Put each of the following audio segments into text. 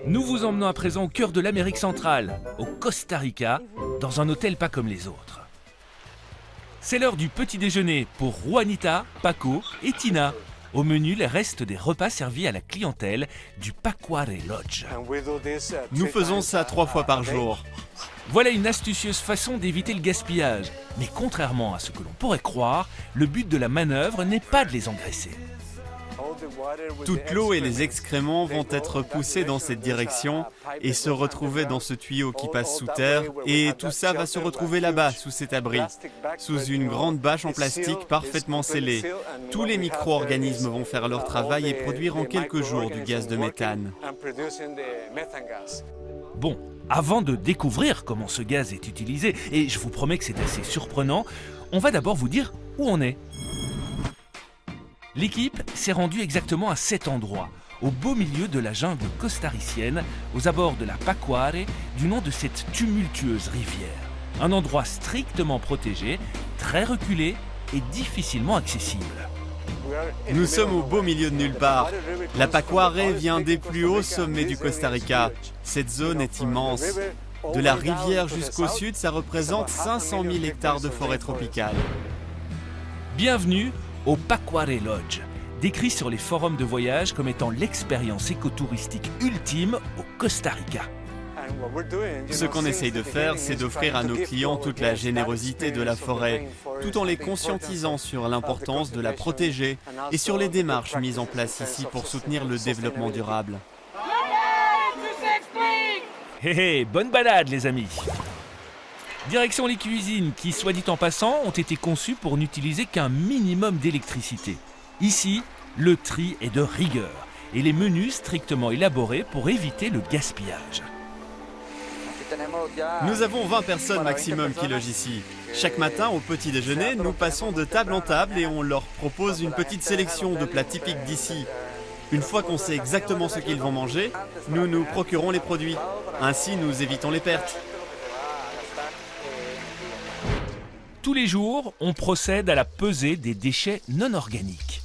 Nous vous emmenons à présent au cœur de l'Amérique centrale, au Costa Rica, dans un hôtel pas comme les autres. C'est l'heure du petit déjeuner pour Juanita, Paco et Tina. Au menu, les restes des repas servis à la clientèle du Pacuare Lodge. Nous faisons ça 3 fois par jour. Voilà une astucieuse façon d'éviter le gaspillage. Mais contrairement à ce que l'on pourrait croire, le but de la manœuvre n'est pas de les engraisser. Toute l'eau et les excréments vont être poussés dans cette direction et se retrouver dans ce tuyau qui passe sous terre. Et tout ça va se retrouver là-bas, sous cet abri, sous une grande bâche en plastique parfaitement scellée. Tous les micro-organismes vont faire leur travail et produire en quelques jours du gaz de méthane. Bon, avant de découvrir comment ce gaz est utilisé, et je vous promets que c'est assez surprenant, on va d'abord vous dire où on est. L'équipe s'est rendue exactement à cet endroit, au beau milieu de la jungle costaricienne, aux abords de la Pacuare, du nom de cette tumultueuse rivière. Un endroit strictement protégé, très reculé et difficilement accessible. Nous sommes au beau milieu de nulle part. La Pacuare vient des plus hauts sommets du Costa Rica. Cette zone est immense. De la rivière jusqu'au sud, ça représente 500 000 hectares de forêt tropicale. Bienvenue au Pacuare Lodge, décrit sur les forums de voyage comme étant l'expérience écotouristique ultime au Costa Rica. Ce qu'on essaye de faire, c'est d'offrir à nos clients toute la générosité de la forêt, tout en les conscientisant sur l'importance de la protéger et sur les démarches mises en place ici pour soutenir le développement durable. Hé hé, bonne balade les amis! Direction les cuisines qui, soit dit en passant, ont été conçues pour n'utiliser qu'un minimum d'électricité. Ici, le tri est de rigueur et les menus strictement élaborés pour éviter le gaspillage. Nous avons 20 personnes maximum qui logent ici. Chaque matin, au petit déjeuner, nous passons de table en table et on leur propose une petite sélection de plats typiques d'ici. Une fois qu'on sait exactement ce qu'ils vont manger, nous nous procurons les produits. Ainsi, nous évitons les pertes. Tous les jours, on procède à la pesée des déchets non organiques.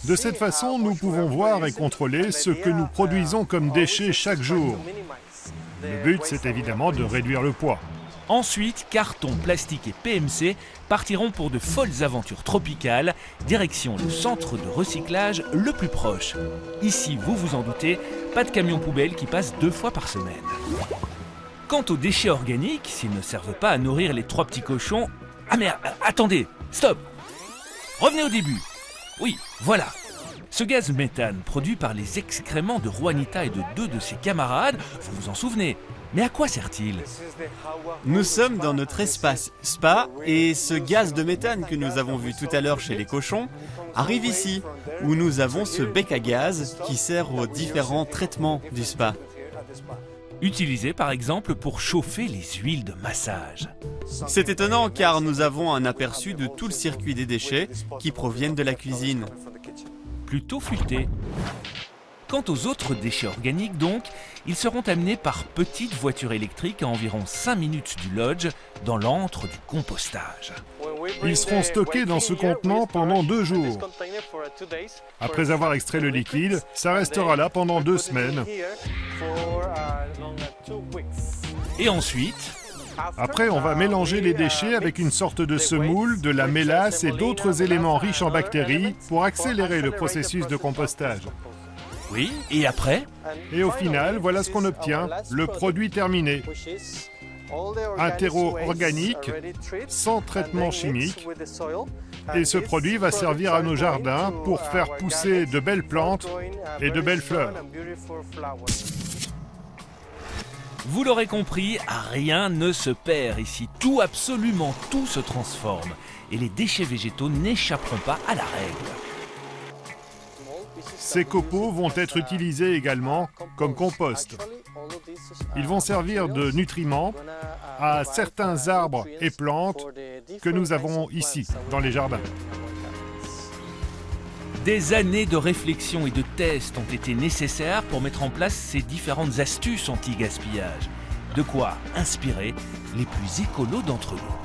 De cette façon, nous pouvons voir et contrôler ce que nous produisons comme déchets chaque jour. Le but, c'est évidemment de réduire le poids. Ensuite, carton, plastique et PMC partiront pour de folles aventures tropicales, direction le centre de recyclage le plus proche. Ici, vous vous en doutez, pas de camion poubelle qui passe 2 fois par semaine. Quant aux déchets organiques, s'ils ne servent pas à nourrir les 3 petits cochons... Ah mais attendez, stop! Revenez au début. Oui, voilà. Ce gaz méthane produit par les excréments de Juanita et de 2 de ses camarades, vous vous en souvenez. Mais à quoi sert-il? Nous sommes dans notre espace spa et ce gaz de méthane que nous avons vu tout à l'heure chez les cochons arrive ici, où nous avons ce bec à gaz qui sert aux différents traitements du spa. Utilisé par exemple pour chauffer les huiles de massage. C'est étonnant car nous avons un aperçu de tout le circuit des déchets qui proviennent de la cuisine. Plutôt futé. Quant aux autres déchets organiques donc, ils seront amenés par petites voitures électriques à environ 5 minutes du lodge dans l'antre du compostage. Ils seront stockés dans ce contenant pendant 2 jours. Après avoir extrait le liquide, ça restera là pendant 2 semaines. Et ensuite... Après, on va mélanger les déchets avec une sorte de semoule, de la mélasse et d'autres éléments riches en bactéries pour accélérer le processus de compostage. Oui, et après? Et au final, voilà ce qu'on obtient, le produit terminé. Un terreau organique, sans traitement chimique. Et ce produit va servir à nos jardins pour faire pousser de belles plantes et de belles fleurs. Vous l'aurez compris, rien ne se perd ici. Tout, absolument tout se transforme. Et les déchets végétaux n'échapperont pas à la règle. Ces copeaux vont être utilisés également comme compost. Ils vont servir de nutriments à certains arbres et plantes que nous avons ici, dans les jardins. Des années de réflexion et de tests ont été nécessaires pour mettre en place ces différentes astuces anti-gaspillage. De quoi inspirer les plus écolos d'entre nous.